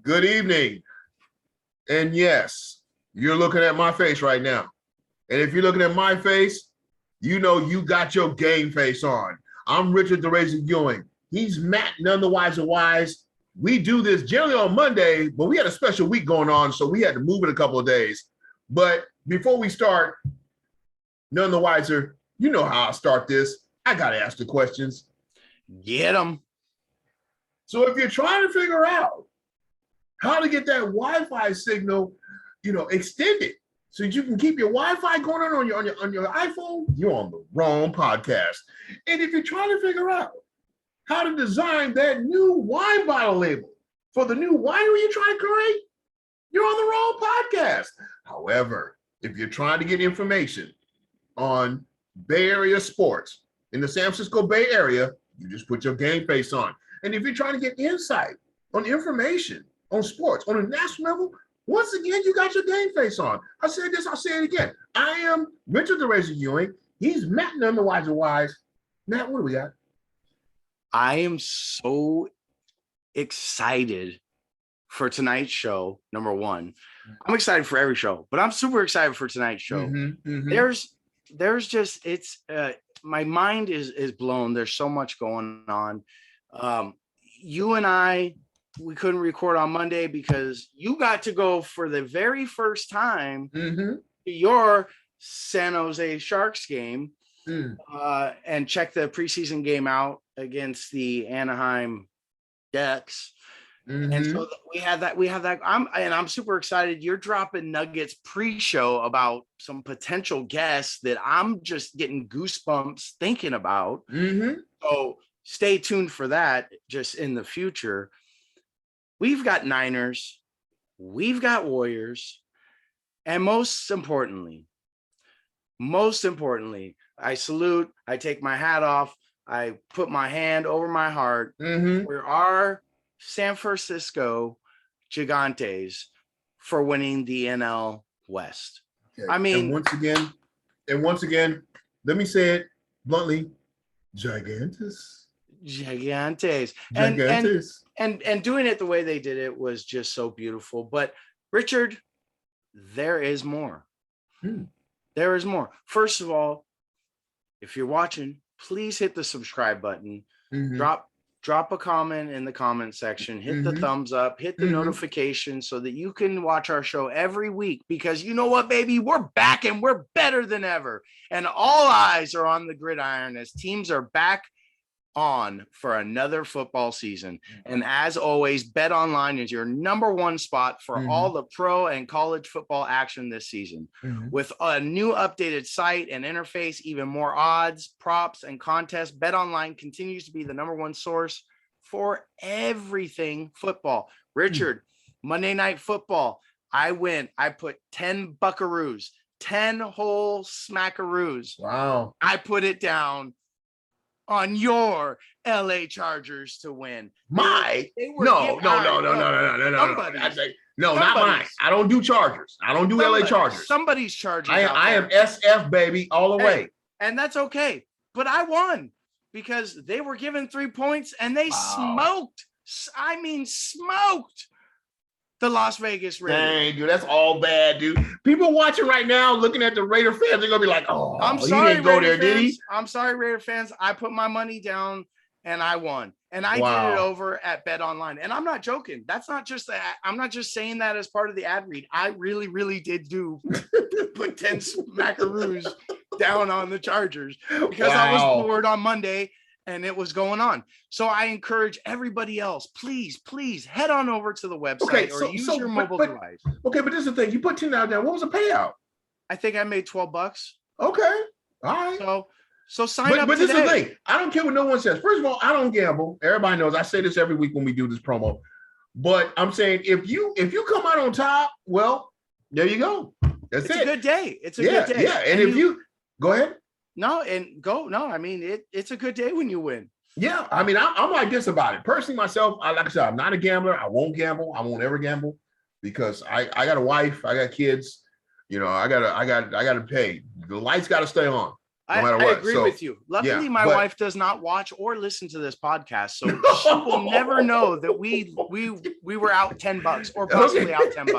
Good evening. And yes, you're looking at my face right now. And if you're looking at my face, you know you got your game face on. I'm Richard the Razor Ewing. He's Matt, none the wiser wise. We do this generally on Monday, but we had a special week going on, so we had to move it a couple of days. But before we start, none the wiser, you know how I start this. I got to ask the questions. Get them. So if you're trying to figure out how to get that Wi-Fi signal, extended so that you can keep your Wi-Fi going on your iPhone, you're on the wrong podcast. And if you're trying to figure out how to design that new wine bottle label for the new winery you're trying to create, you're on the wrong podcast. However, if you're trying to get information on Bay Area sports in the San Francisco Bay Area, you just put your GameFACE on. And if you're trying to get insight on information on sports on a national level, once again, you got your GameFACE on. I said this, I'll say it again. I am Richard the Razor Ewing. He's Matt, none the wiser wise. Matt, what do we got? I am so excited for tonight's show. Number one, I'm excited for every show, but I'm super excited for tonight's show. There's just, my mind is blown. There's so much going on. You and I, we couldn't record on Monday because you got to go for the very first time to your San Jose Sharks game and check the preseason game out against the Anaheim Ducks. And so we have that. I'm super excited. You're dropping nuggets pre-show about some potential guests that I'm just getting goosebumps thinking about. So stay tuned for that just in the future. We've got Niners, we've got Warriors, and most importantly, I salute, I take my hat off, I put my hand over my heart for our San Francisco Gigantes for winning the NL West. Okay. I mean, and once again, let me say it bluntly, Gigantes. And doing it the way they did it was just so beautiful. But Richard, there is more. There is more. First of all, if you're watching, please hit the subscribe button. Drop a comment in the comment section, hit the thumbs up, hit the notification so that you can watch our show every week, because you know what, baby, we're back and we're better than ever. And all eyes are on the gridiron as teams are back on for another football season. And as always, Bet Online is your number one spot for all the pro and college football action this season. With a new updated site and interface, even more odds, props, and contests, Bet Online continues to be the number one source for everything football. Richard, Monday Night Football, I put 10 buckaroos, 10 whole smackaroos. Wow. I put it down on your LA Chargers to win. No, not mine. I don't do Chargers. I don't do LA Chargers. Somebody's Chargers. I am SF, baby, all the way. And that's okay. But I won because they were given 3 points and they smoked the Las Vegas Raiders. Dang, dude, that's all bad, dude. People watching right now, looking at the Raider fans, they're gonna be like, "Oh, I'm sorry, he didn't go there, fans. did he?" I'm sorry, Raider fans. I put my money down and I won, and I did it over at Bet Online. And I'm not joking. That's not just that. I'm not just saying that as part of the ad read. I really, really did put 10 smackaroos down on the Chargers because I was bored on Monday. And it was going on. So I encourage everybody else, please head on over to the website use your mobile device. Okay, but this is the thing. You put 10 out there. What was the payout? I think I made $12. Okay. All right. So sign up But today. this is the thing. I don't care what no one says. First of all, I don't gamble. Everybody knows. I say this every week when we do this promo. But I'm saying if you come out on top, well, there you go. It's a good day. It's a good day. Yeah. And if you go ahead. I mean, it's a good day when you win. Yeah. I mean, I'm like this about it. Personally, myself, like I said, I'm not a gambler. I won't gamble. I won't ever gamble because I got a wife. I got kids. I gotta pay. The lights got to stay on. no matter I what. agree So, with you. Luckily, yeah, my but- wife does not watch or listen to this podcast, so she will never know that we were out $10 or possibly out $10.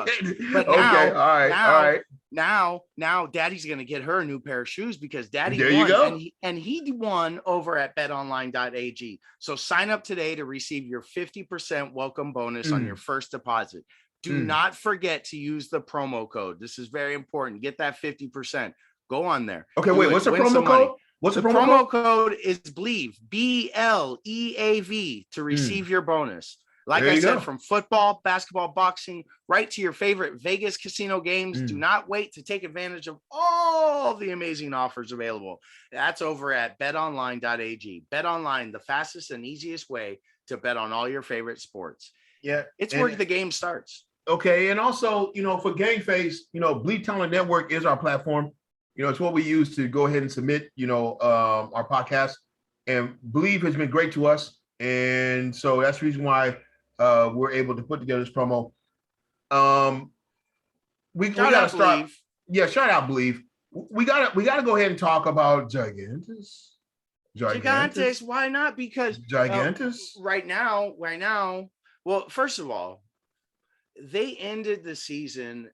But now, okay, all right. now, Daddy's gonna get her a new pair of shoes because Daddy There won, you go. and he won over at betonline.ag. So sign up today to receive your 50% welcome bonus on your first deposit. Do not forget to use the promo code. This is very important. Get that 50%. Go on there. Okay, wait. What's the promo code? Money. What's the promo code? Is Bleav, BLEAV, to receive your bonus. Like I said, from football, basketball, boxing, right to your favorite Vegas casino games. Do not wait to take advantage of all the amazing offers available. That's over at betonline.ag. BetOnline, the fastest and easiest way to bet on all your favorite sports. Yeah, it's where the game starts. Okay, and also, for GameFACE, Bleav Talent Network is our platform. It's what we use to go ahead and submit, our podcast. And Bleav has been great to us. And so that's the reason why we're able to put together this promo. We gotta start. Bleav. Yeah, shout out Bleav. We gotta go ahead and talk about Gigantes. Gigantes, why not? Because Gigantes right now. Well, first of all, they ended the season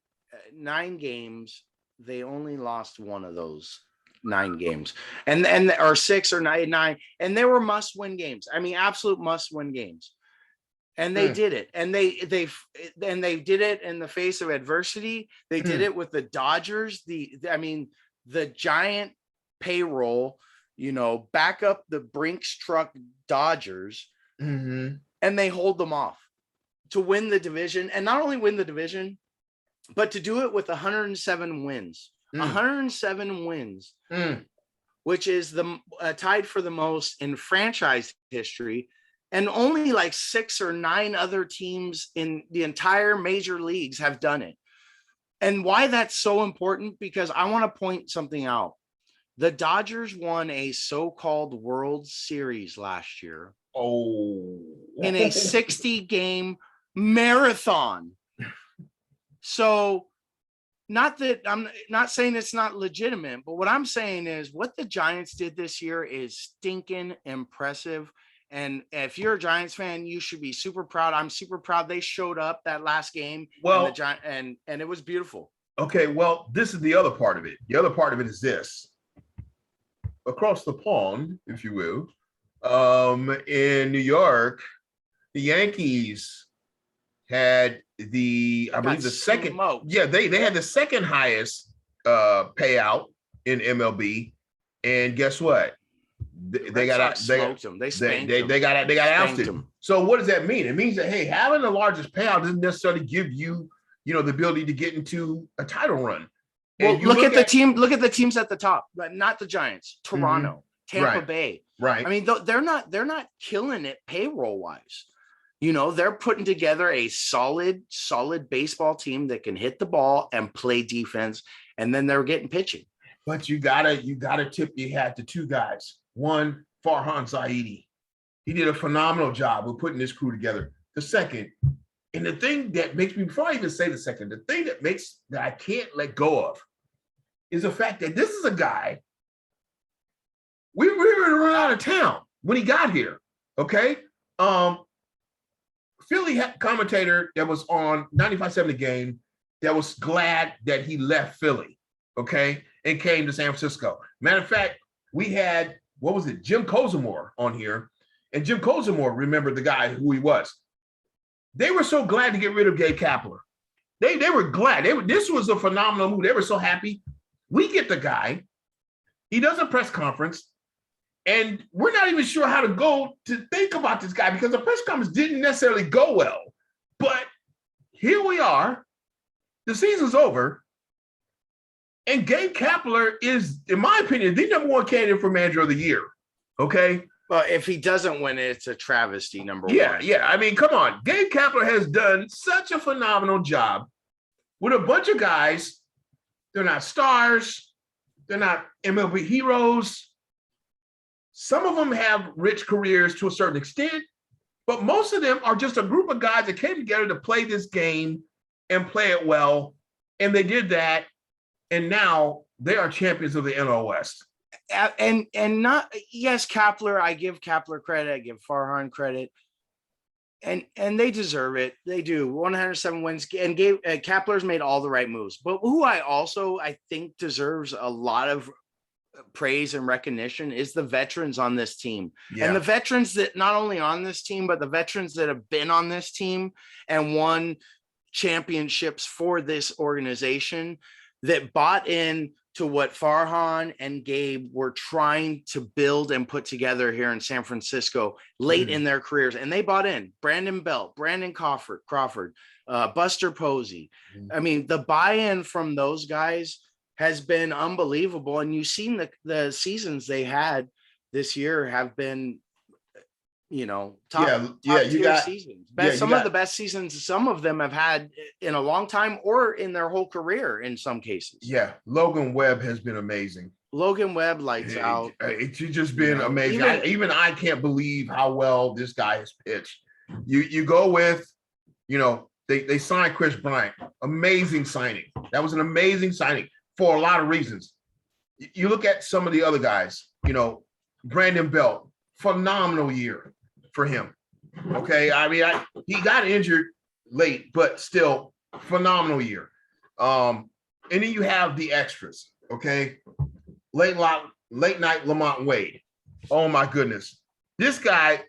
9 games. They only lost one of those 9 games, and or 6 or 9, and they were must-win games. I mean, absolute must-win games, and they did it. And they did it in the face of adversity. They did it with the Dodgers. The giant payroll. Back up the Brinks truck Dodgers, and they hold them off to win the division, and not only win the division, but to do it with 107 wins. 107 wins, which is the tied for the most in franchise history, and only like 6 or 9 other teams in the entire major leagues have done it. And why that's so important, because I want to point something out. The Dodgers won a so-called World Series last year. In a 60-game marathon. So, not that I'm not saying it's not legitimate, but what I'm saying is what the Giants did this year is stinking impressive. And if you're a Giants fan, you should be super proud. I'm super proud they showed up that last game. Well, and it was beautiful. Okay, well, this is the other part of it. The other part of it is this. Across the pond, if you will, in New York, the Yankees had the second. Yeah, they had the second highest payout in MLB, and guess what? They got smoked them. They got ousted. So what does that mean? It means that, hey, having the largest payout doesn't necessarily give you, the ability to get into a title run. Well, look at the team. Look at the teams at the top, but not the Giants. Toronto, Tampa Bay. Right. I mean, they're not killing it payroll wise. They're putting together a solid baseball team that can hit the ball and play defense, and then they're getting pitching. But you gotta tip your hat to 2 guys. One, Farhan Zaidi. He did a phenomenal job with putting this crew together. The second, and the thing that makes me, before I even say the second, the thing that I can't let go of is the fact that this is a guy, we were run out of town when he got here. Okay. Philly commentator that was on 95.7 The Game that was glad that he left Philly, okay, and came to San Francisco. Matter of fact, we had, Jim Kozimor on here, and Jim Kozimor remembered the guy who he was. They were so glad to get rid of Gabe Kapler. They were glad. This was a phenomenal move. They were so happy. We get the guy. He does a press conference, and we're not even sure how to go to think about this guy because the press conference didn't necessarily go well. But here we are. The season's over. And Gabe Kapler is, in my opinion, the number 1 candidate for manager of the year. Okay? Well, if he doesn't win it, it's a travesty, number 1. Yeah. I mean, come on. Gabe Kapler has done such a phenomenal job with a bunch of guys. They're not stars. They're not MLB heroes. Some of them have rich careers to a certain extent, but most of them are just a group of guys that came together to play this game and play it well. And they did that. And now they are champions of the NL West. and not, yes, Kapler, I give Kapler credit, I give Farhan credit, and they deserve it. They do. 107 wins, and Kapler's made all the right moves. But who I think deserves a lot of praise and recognition is the veterans on this team. Yeah. And the veterans that not only on this team, but the veterans that have been on this team and won championships for this organization, that bought in to what Farhan and Gabe were trying to build and put together here in San Francisco late in their careers. And they bought in Brandon Belt, Brandon Crawford, Buster Posey. I mean, the buy-in from those guys has been unbelievable. And you've seen the seasons they had this year have been, top tier seasons. Some of the best seasons some of them have had in a long time or in their whole career in some cases. Yeah, Logan Webb has been amazing. Logan Webb lights out. It's just been amazing. Even I can't believe how well this guy has pitched. You go with, they signed Chris Bryant. Amazing signing. That was an amazing signing for a lot of reasons. You look at some of the other guys, Brandon Belt, phenomenal year for him. Okay. I mean, he got injured late, but still phenomenal year. And then you have the extras. Okay. Late night Lamont Wade. Oh my goodness. This guy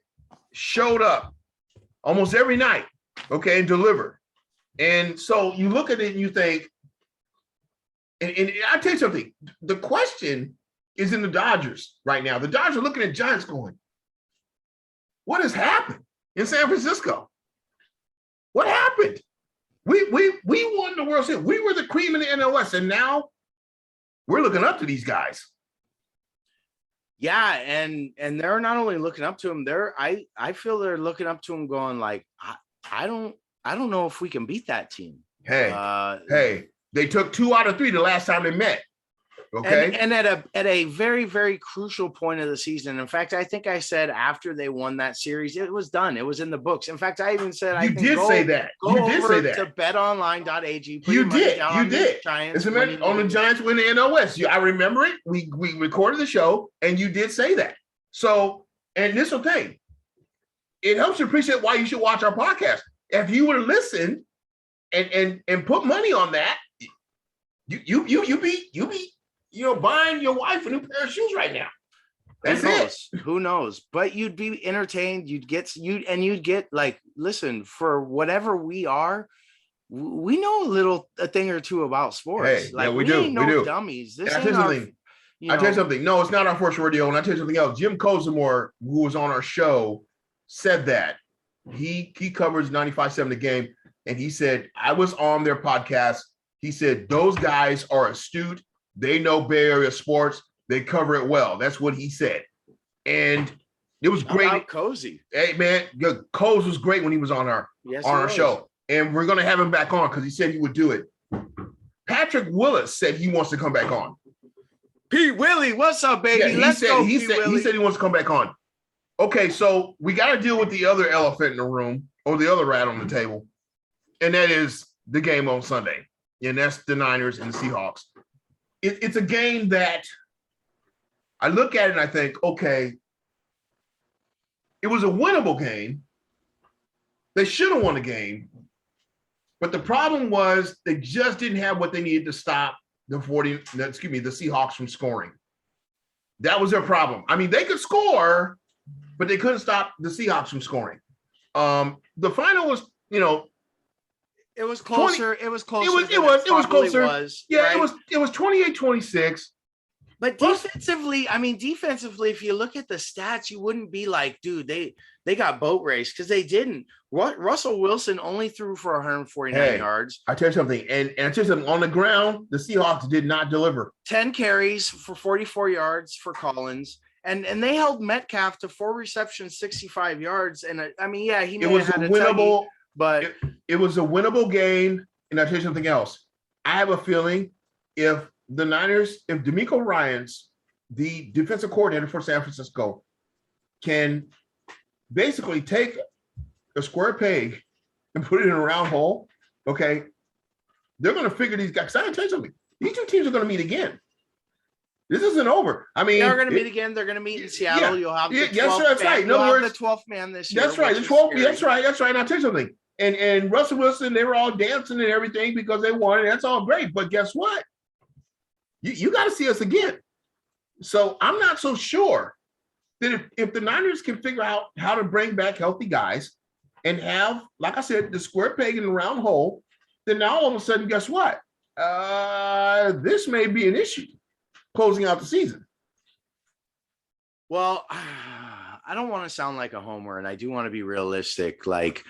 showed up almost every night. Okay. And delivered. And so you look at it and you think, and I'll tell you something, the question is in the Dodgers right now. The Dodgers are looking at Giants going, what has happened in San Francisco? What happened? We won the World Series. We were the cream in the NLS, and now we're looking up to these guys. Yeah, and they're not only looking up to him, I feel they're looking up to him going like, I don't know if we can beat that team. Hey, they took 2 out of 3 the last time they met. Okay. And at a very, very crucial point of the season. In fact, I think I said after they won that series, it was done. It was in the books. In fact, I even said, you did say that. To betonline.ag. You did. As a matter on the Giants win the NOS. I remember it. We recorded the show and you did say that. So, and this will thing, it helps you appreciate why you should watch our podcast. If you would have listened and put money on that, you be buying your wife a new pair of shoes right now. Who knows? But you'd be entertained. You'd get like, listen, for whatever we are, we know a thing or two about sports. Hey, we do. Ain't no dummies. This ain't I tell you something. No, it's not our first rodeo. And I tell you something else. Jim Kozimor, who was on our show, said that he covers 95.7 The Game, and he said I was on their podcast. He said those guys are astute. They know Bay Area sports. They cover it well. That's what he said. And it was great. Cozy. Hey, man, Coz was great when he was on our show. And we're going to have him back on because he said he would do it. Patrick Willis said he wants to come back on. Pete Willie, what's up, baby? Yeah, he said he wants to come back on. Okay, so we got to deal with the other elephant in the room, or the other rat on the table, and that is the game on Sunday. And that's the Niners and the Seahawks. It's a game that I look at it and I think, okay, it was a winnable game. They should have won the game. But the problem was they just didn't have what they needed to stop the Seahawks from scoring. That was their problem. I mean, they could score, but they couldn't stop the Seahawks from scoring. The final was, it was closer. It was closer. It was closer. Yeah, right? It was 28-26. But defensively, if you look at the stats, you wouldn't be like, dude, they got boat race, because they didn't. Russell Wilson only threw for 149 yards. I tell you something, and I tell you something, on the ground, the Seahawks did not deliver. 10 carries for 44 yards for Collins. And they held Metcalf to 4 receptions, 65 yards. And he may have had a winnable, but it was a winnable game. And I'll tell you something else. I have a feeling if DeMeco Ryans, the defensive coordinator for San Francisco, can basically take a square peg and put it in a round hole, okay, they're going to figure these guys. Because I tell you something, these two teams are going to meet again. This isn't over. I mean, they're going to meet again. They're going to meet in Seattle. You'll have the 12th that's right. You'll have the 12th man this year. That's right. The 12th. That's right. That's right. And I'll tell you something. And Russell Wilson, they were all dancing and everything because they won. And that's all great. But guess what? You got to see us again. So I'm not so sure that if the Niners can figure out how to bring back healthy guys and have, like I said, the square peg in the round hole, then now all of a sudden, guess what? This may be an issue closing out the season. Well, I don't want to sound like a homer, and I do want to be realistic. Like,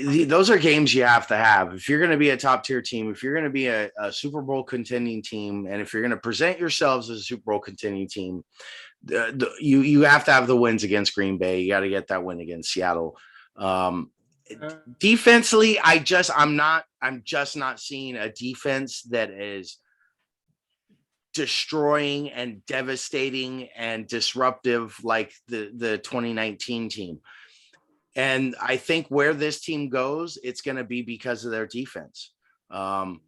those are games you have to have. If you're going to be a top tier team, if you're going to be a Super Bowl contending team, and if you're going to present yourselves as a Super Bowl contending team, you have to have the wins against Green Bay. You got to get that win against Seattle. Defensively, I'm just not seeing a defense that is destroying and devastating and disruptive like the 2019 team. And I think where this team goes, it's going to be because of their defense. And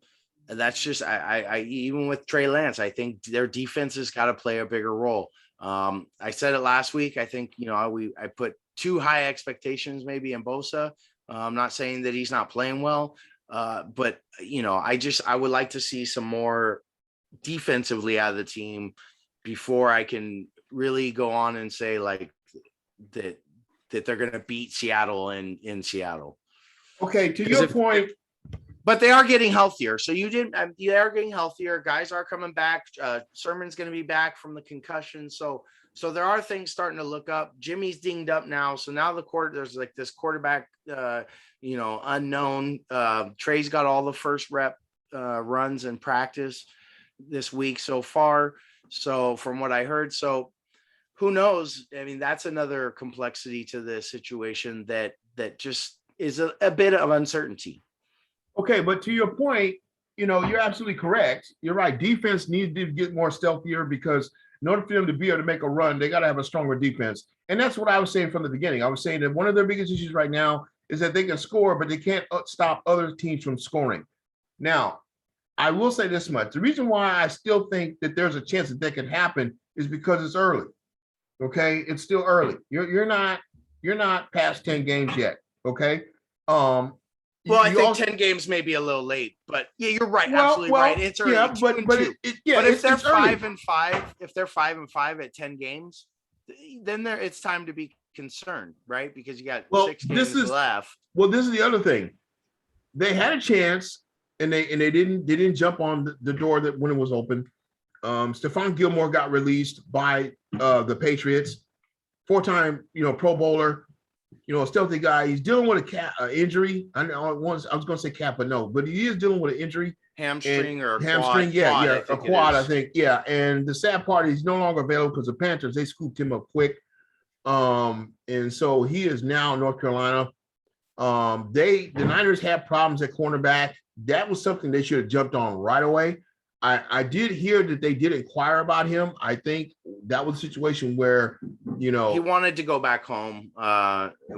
that's just, I even with Trey Lance, I think their defense has got to play a bigger role. I said it last week. I think, I put too high expectations maybe in Bosa. I'm not saying that he's not playing well, but I would like to see some more defensively out of the team before I can really go on and say like that they're going to beat Seattle in Seattle. Okay, to your point. But they are getting healthier. So they are getting healthier. Guys are coming back. Sermon's going to be back from the concussion. So there are things starting to look up. Jimmy's dinged up now. So now there's like this quarterback, unknown. Trey's got all the first rep runs in practice this week so far. So from what I heard, so who knows? I mean, that's another complexity to this situation that just is a bit of uncertainty. Okay, but to your point, you're absolutely correct. You're right. Defense needs to get more stealthier because in order for them to be able to make a run, they got to have a stronger defense. And that's what I was saying from the beginning. I was saying that one of their biggest issues right now is that they can score, but they can't stop other teams from scoring. Now, I will say this much. The reason why I still think that there's a chance that can happen is because it's early. Okay, it's still early. You're not past 10 games yet. Okay. Well, I think 10 games may be a little late, but yeah, you're right. Absolutely right. It's early. Yeah, but if they're 5-5, if they're 5-5 at 10 games, then it's time to be concerned, right? Because you got 6 games left. Well, this is the other thing. They had a chance, and they didn't jump on the door that when it was open. Stephon Gilmore got released by the Patriots, 4-time Pro Bowler. A stealthy guy. He's dealing with a injury. I was going to say cap, but no. But he is dealing with an injury. Hamstring or hamstring, quad, a quad, I think. Yeah, and the sad part is he's no longer available because the Panthers, they scooped him up quick. And so he is now in North Carolina. The Niners had problems at cornerback. That was something they should have jumped on right away. I did hear that they did inquire about him. I think that was a situation where, he wanted to go back home,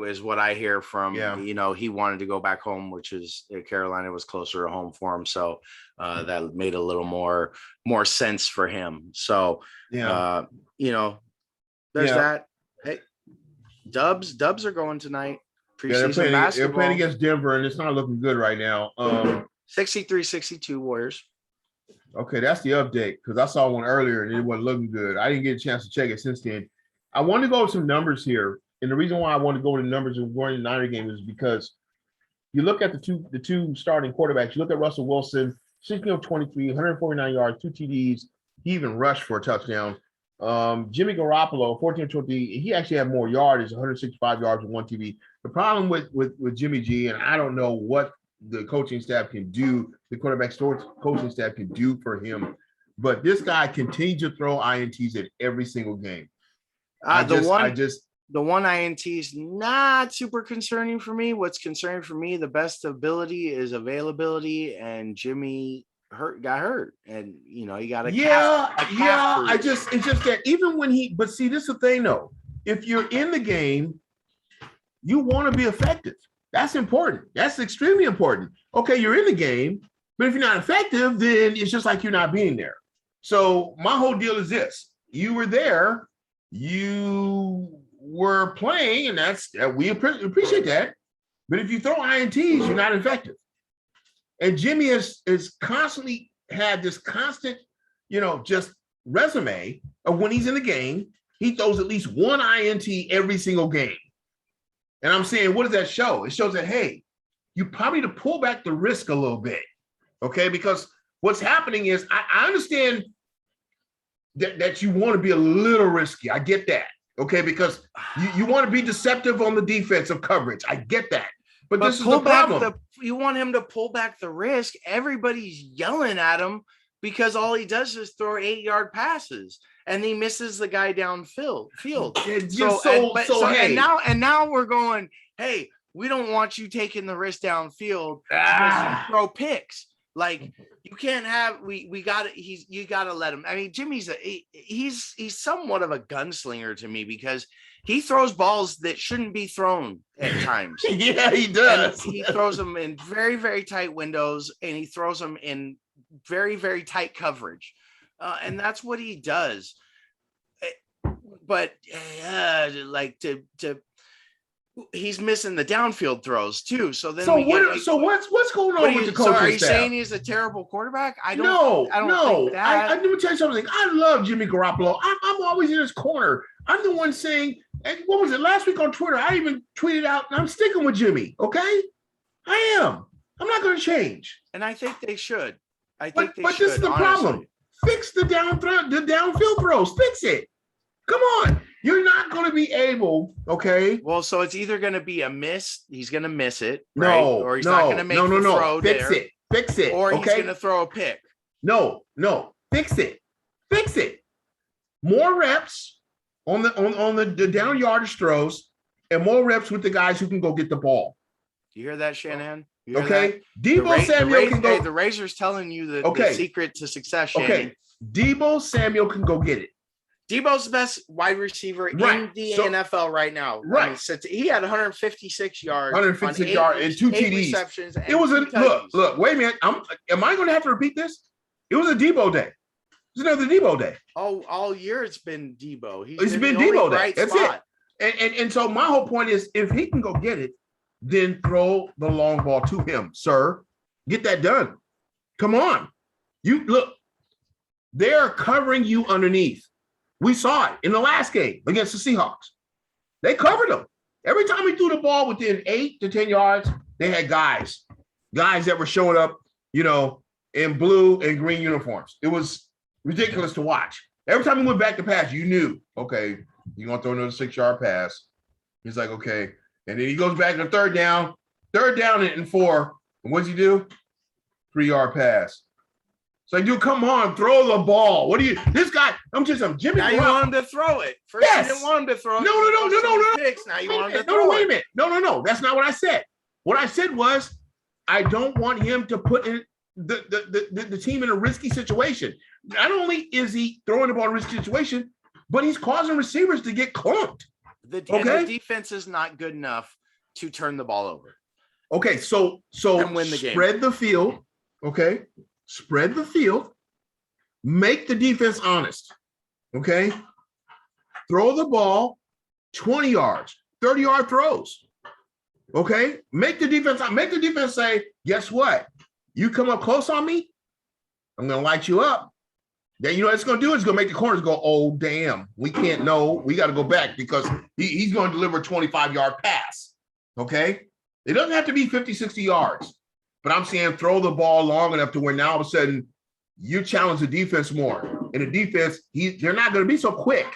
is what I hear from, yeah. He wanted to go back home, which is Carolina was closer to home for him. So that made a little more sense for him. So, yeah. There's that. Hey, Dubs are going tonight. Preseason basketball. They're playing against Denver, and it's not looking good right now. 63-62 Warriors. Okay, that's the update because I saw one earlier and it wasn't looking good. I didn't get a chance to check it since then. I want to go with some numbers here, and the reason why I want to go to the numbers and going to the Niner game is because you look at the two starting quarterbacks. You look at Russell Wilson, 16 of 23, 149 yards, 2 TDs. He even rushed for a touchdown. Jimmy Garoppolo, 14 of 20. He actually had more yards, 165 yards with 1 TD. The problem with Jimmy G, and I don't know what the coaching staff can do, the quarterback coaching staff can do for him. But this guy continues to throw INTs at every single game. The one INT is not super concerning for me. What's concerning for me, the best ability is availability, and Jimmy got hurt, and he got a calf it's just that even when but see, this is the thing though. If you're in the game, you want to be effective. That's important. That's extremely important. Okay, you're in the game, but if you're not effective, then it's just like you're not being there. So my whole deal is this: you were there, you were playing, and we appreciate that. But if you throw INTs, you're not effective. And Jimmy is constantly had this constant, just resume of when he's in the game, he throws at least one INT every single game. And I'm saying, what does that show? It shows that, hey, you probably to pull back the risk a little bit, okay? Because what's happening is, I understand that you want to be a little risky. I get that, okay? Because you want to be deceptive on the defensive coverage. I get that. But this is the problem. You want him to pull back the risk. Everybody's yelling at him because all he does is throw 8-yard passes and he misses the guy downfield. And now we're going, hey, we don't want you taking the risk downfield. Throw picks. Like, you can't have you gotta let him. I mean, Jimmy's he's somewhat of a gunslinger to me because he throws balls that shouldn't be thrown at times. Yeah, he does. And he throws them in very, very tight windows, and he throws them in very, very tight coverage. And that's what he does. But he's missing the downfield throws too. So then what's going on with the coaching staff? Are you saying he's a terrible quarterback? I don't think that. Let me tell you something. I love Jimmy Garoppolo. I'm always in his corner. I'm the one saying, and what was it last week on Twitter? I even tweeted out, I'm sticking with Jimmy. Okay, I am. I'm not going to change. And I think they should. But this is the problem. Fix the downfield throws. Fix it. Come on. You're not going to be able, okay? Well, so it's either going to be a miss. He's going to miss it, right? No, or he's not going to make the throw Fix it. Or okay? he's going to throw a pick. No. Fix it. More reps on the down yardage throws and more reps with the guys who can go get the ball. You hear that, Shanahan? Okay. Debo Samuel can go. The Razor's telling you the secret to success, Shanahan. Okay. Debo Samuel can go get it. Debo's the best wide receiver in the NFL right now. Right. I mean, so he had 156 yards. 156 yards and 2 TDs. Receptions. It was look, wait a minute. Am I going to have to repeat this? It was a Debo day. It's another Debo day. Oh, all year it's been Debo. It's been Debo day. That's it. And so my whole point is, if he can go get it, then throw the long ball to him, sir. Get that done. Come on. You look, they're covering you underneath. We saw it in the last game against the Seahawks. They covered him. Every time he threw the ball within 8 to 10 yards, they had guys that were showing up, in blue and green uniforms. It was ridiculous to watch. Every time he went back to pass, you knew, okay, you're going to throw another 6-yard pass. He's like, okay. And then he goes back to third down and 4. And what does he do? 3-yard pass. It's like, dude, come on, throw the ball. This guy, Jimmy. Now you want him to throw it. First you didn't want him to throw it. No. Picks. Now you want him to throw it. Wait a minute. No. That's not what I said. What I said was, I don't want him to put in the team in a risky situation. Not only is he throwing the ball in a risky situation, but he's causing receivers to get clumped. The defense is not good enough to turn the ball over. Okay, so and win the game. Spread the field. Okay. Spread the field, make the defense honest, okay? Throw the ball 20 yards, 30-yard throws, okay? Make the defense say, guess what? You come up close on me, I'm going to light you up. Then what it's going to do? It's going to make the corners go, oh, damn, we can't know. We got to go back because he's going to deliver a 25-yard pass, okay? It doesn't have to be 50, 60 yards. But I'm saying throw the ball long enough to where now all of a sudden you challenge the defense more. And the defense, they're not going to be so quick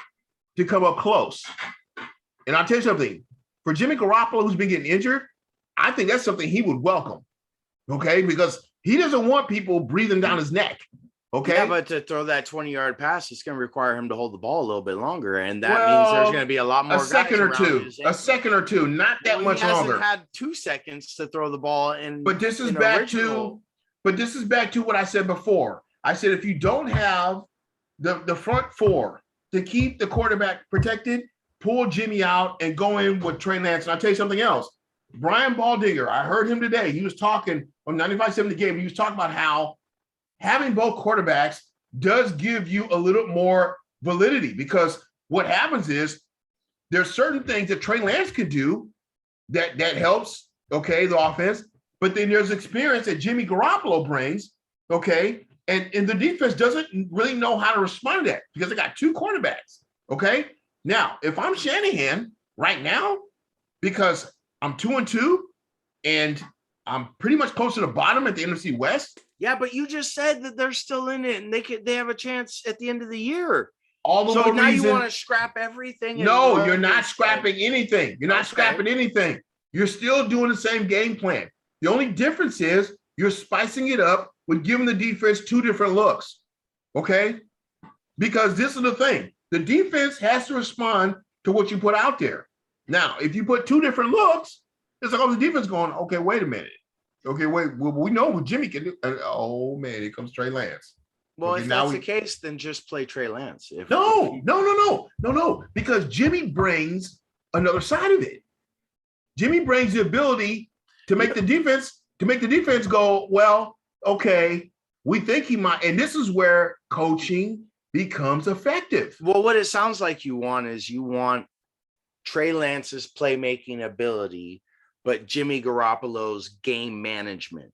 to come up close. And I'll tell you something. For Jimmy Garoppolo, who's been getting injured, I think that's something he would welcome. Okay? Because he doesn't want people breathing down his neck. Okay. Yeah, but to throw that 20-yard pass, it's going to require him to hold the ball a little bit longer. And that means there's going to be a lot more guys around a second or two, not that much longer. He hasn't had 2 seconds to throw the ball in. But this is back to what I said before. I said, if you don't have the front 4 to keep the quarterback protected, pull Jimmy out and go in with Trey Lance. And I'll tell you something else. Brian Baldinger, I heard him today. He was talking on 95.7 The Game. He was talking about how having both quarterbacks does give you a little more validity, because what happens is there's certain things that Trey Lance can do that helps, okay, the offense, but then there's experience that Jimmy Garoppolo brings, okay, and the defense doesn't really know how to respond to that because they got two quarterbacks, okay? Now, if I'm Shanahan right now, because I'm 2-2 and I'm pretty much close to the bottom at the NFC West. Yeah, but you just said that they're still in it and they have a chance at the end of the year. All the so more now reason, you want to scrap everything? No, you're not scrapping anything. You're not scrapping anything. You're still doing the same game plan. The only difference is you're spicing it up with giving the defense two different looks, okay? Because this is the thing. The defense has to respond to what you put out there. Now, if you put two different looks, it's like, oh, the defense going, okay, wait a minute. Okay, wait, well, we know what Jimmy can do. Oh, man, here comes Trey Lance. Well, okay, if that's the case, then just play Trey Lance. No, because Jimmy brings another side of it. Jimmy brings the ability to make the defense go, well, okay, we think he might, and this is where coaching becomes effective. Well, what it sounds like you want Trey Lance's playmaking ability, but Jimmy Garoppolo's game management.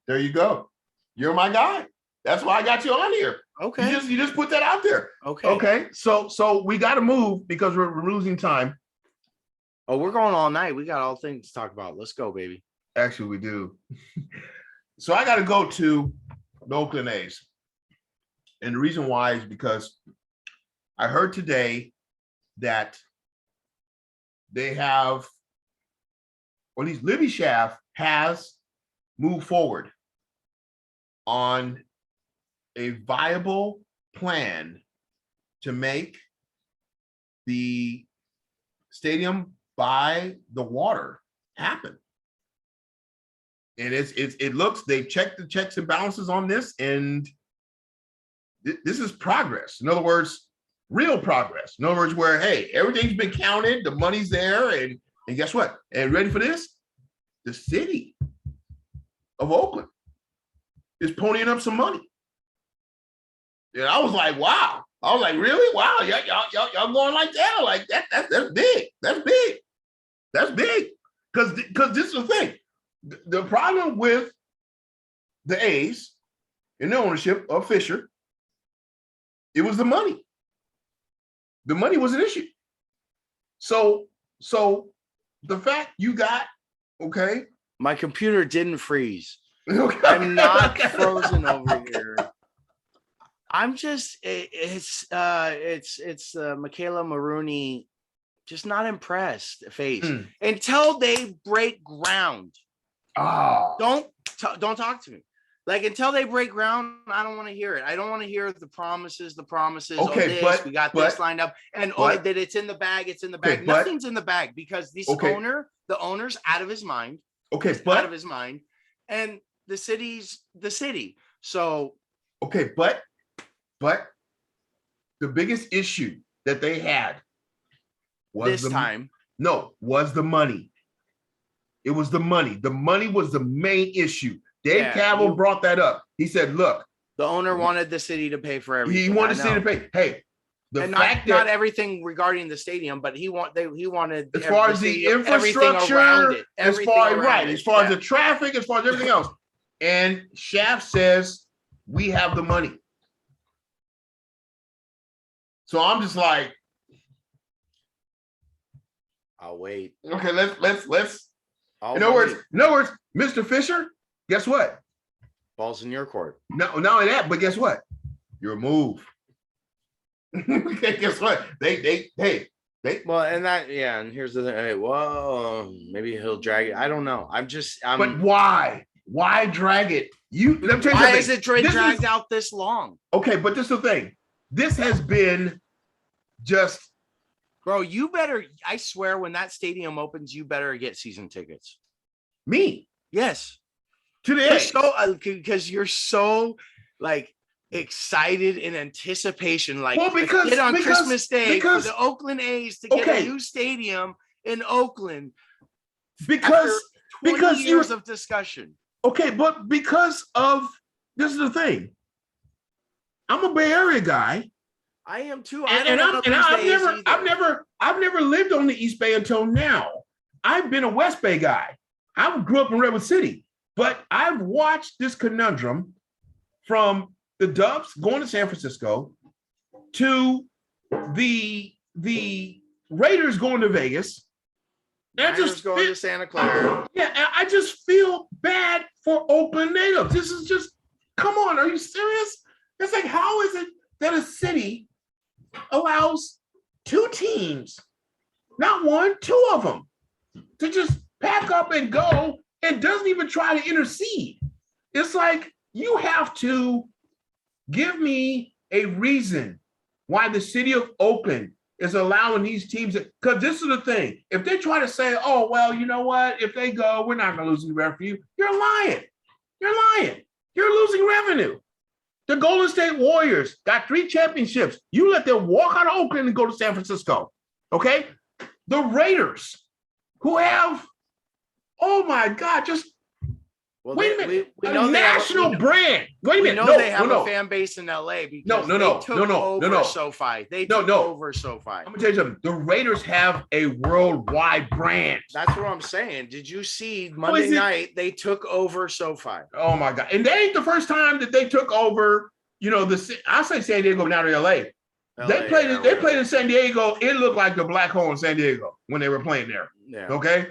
There you go. You're my guy. That's why I got you on here. Okay. You just put that out there. Okay. Okay. So we got to move because we're losing time. Oh, we're going all night. We got all things to talk about. Let's go, baby. Actually, we do. So I got to go to the Oakland A's. And the reason why is because I heard today that they have, or at least Libby Schaff has moved forward on a viable plan to make the stadium by the water happen. And it looks, they've checked the checks and balances on this, and this is progress. In other words, real progress. In other words, where, hey, everything's been counted, the money's there, and guess what? And ready for this? The city of Oakland is ponying up some money. And I was like, wow. I was like, really? Wow, y'all going like that? Like that's big. That's big. That's big. Because this is the thing. The problem with the A's and the ownership of Fisher, it was the money. The money was an issue. So the fact you got, okay. My computer didn't freeze. Okay. I'm not frozen over here. I'm just it's Michaela Maroney, just not impressed face until they break ground. Oh, Don't talk to me. Like until they break ground, I don't want to hear it. I don't want to hear the promises. Okay, we got this lined up, and that it's in the bag. It's in the bag. Okay, Nothing's in the bag because the owner's out of his mind. Okay, out of his mind, and the city's the city. So okay, but the biggest issue that they had was was the money. It was the money. The money was the main issue. Dave Cavill brought that up. He said, look, the owner wanted the city to pay for everything. He wanted the city to pay. Hey, not everything regarding the stadium, but he wanted as far as the infrastructure, as far as the traffic, as far as everything else. And Shaft says, we have the money. So I'm just like, I'll wait. Okay, let's. In other words, Mr. Fisher, guess what? Ball's in your court. No, not only that, but guess what? Your move. Okay, guess what? They. Well, and here's the thing. Hey, well, maybe he'll drag it. I don't know. But why? Why drag it? Why is it dragged out this long? Okay, but this is the thing. This has been just. Bro, you better, I swear, when that stadium opens, you better get season tickets. Me? Yes. Today. Because you're so, like, excited in anticipation. Like, because Christmas Day for the Oakland A's to get a new stadium in Oakland. Because 20 years of discussion. Okay, but because of, this is the thing. I'm a Bay Area guy. I am too. I've never lived on the East Bay until now. I've been a West Bay guy. I grew up in Redwood City, but I've watched this conundrum from the Dubs going to San Francisco to the Raiders going to Vegas. Niners going to Santa Clara. Yeah, I just feel bad for Oakland natives. This is just, come on, are you serious? It's like, how is it that a city allows two teams, not one, two of them, to just pack up and go and doesn't even try to intercede? It's like, you have to give me a reason why the city of Oakland is allowing these teams, because this is the thing. If they try to say, oh, well, you know what? If they go, we're not going to lose any revenue. You're lying. You're lying. You're losing revenue. The Golden State Warriors got 3 championships. You let them walk out of Oakland and go to San Francisco. Okay? The Raiders, who have, oh my God, just wait a minute. We know national brand. Wait a minute. They have a fan base in LA because they took over SoFi. They took over SoFi. I'm gonna tell you something. The Raiders have a worldwide brand. That's what I'm saying. Did you see Monday night they took over SoFi? Oh my God! And they ain't the first time that they took over. You know, I say San Diego, now to LA. They played in San Diego. It looked like the black hole in San Diego when they were playing there. Yeah. Okay.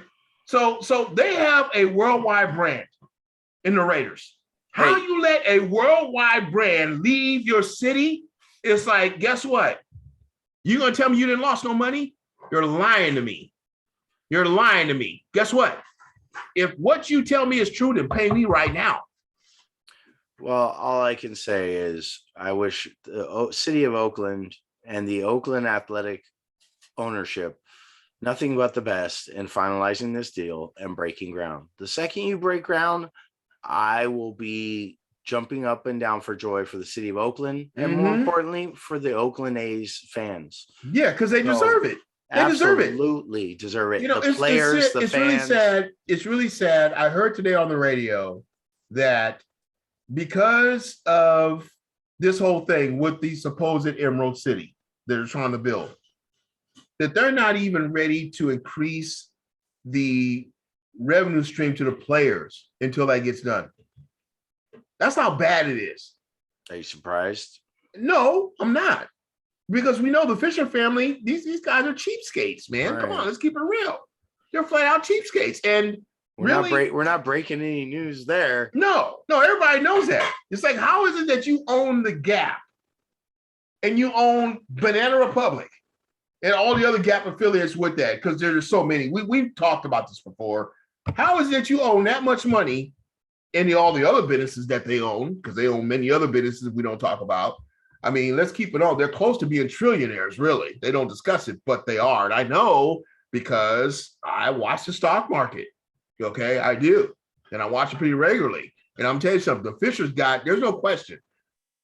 So they have a worldwide brand in the Raiders. How you let a worldwide brand leave your city? It's like, guess what? You gonna tell me you didn't lost no money? You're lying to me. You're lying to me. Guess what? If what you tell me is true, then pay me right now. Well, all I can say is I wish the city of Oakland and the Oakland Athletic ownership nothing but the best in finalizing this deal and breaking ground. The second you break ground, I will be jumping up and down for joy for the city of Oakland and more importantly for the Oakland A's fans. Yeah, because they deserve it. They deserve it. Absolutely deserve it. You know, the players, the fans. Really sad. It's really sad. I heard today on the radio that because of this whole thing with the supposed Emerald City that they're trying to build, that they're not even ready to increase the revenue stream to the players until that gets done. That's how bad it is. Are you surprised? No, I'm not. Because we know the Fisher family, these guys are cheapskates, man. Right. Come on, let's keep it real. They're flat out cheapskates. And we're not breaking any news there. No, everybody knows that. It's like, how is it that you own the Gap and you own Banana Republic and all the other Gap affiliates with that? Because there's so many. We've talked about this before. How is it that you own that much money in all the other businesses that they own? Because they own many other businesses we don't talk about. I mean, let's keep it on. They're close to being trillionaires, really. They don't discuss it, but they are. And I know because I watch the stock market. Okay, I do. And I watch it pretty regularly. And I'm telling you something, the Fishers there's no question.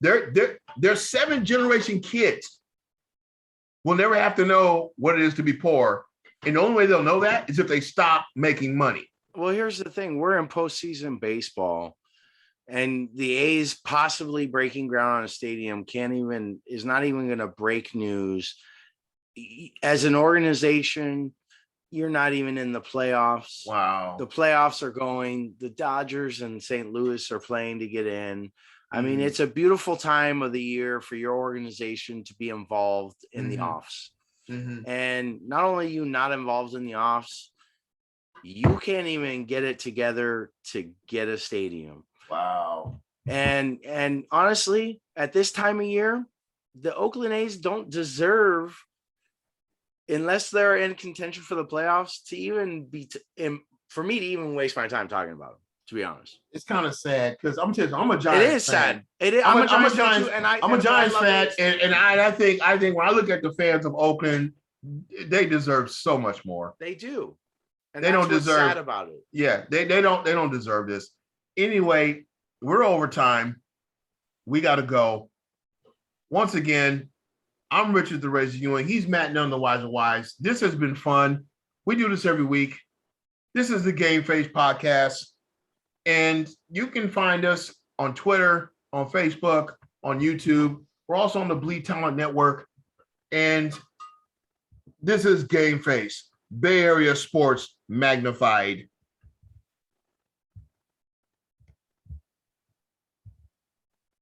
Their 7th-generation kids will never have to know what it is to be poor. And the only way they'll know that is if they stop making money. Well, here's the thing. We're in postseason baseball, and the A's possibly breaking ground on a stadium is not even going to break news. As an organization, you're not even in the playoffs. Wow. The playoffs are going. The Dodgers and St. Louis are playing to get in. I mean, it's a beautiful time of the year for your organization to be involved in the offs. And not only are you not involved in the offs, you can't even get it together to get a stadium. Wow. And honestly, at this time of year, the Oakland A's don't deserve, unless they're in contention for the playoffs, to even be for me to even waste my time talking about them, to be honest. It's kind of sad because I'm a Giants fan. It is sad. It is. I'm a Giants fan too, I'm a Giants fan, and I think when I look at the fans of Oakland, they deserve so much more. They do. And they don't deserve. Sad about it. Yeah, they don't deserve this. Anyway, we're overtime. We got to go. Once again, I'm Richard the Razor Ewing. He's Matt Nunn, the Wise of Wise. This has been fun. We do this every week. This is the GameFACE podcast. And you can find us on Twitter, on Facebook, on YouTube. We're also on the Bleed Talent Network. And this is GameFACE, Bay Area Sports Magnified.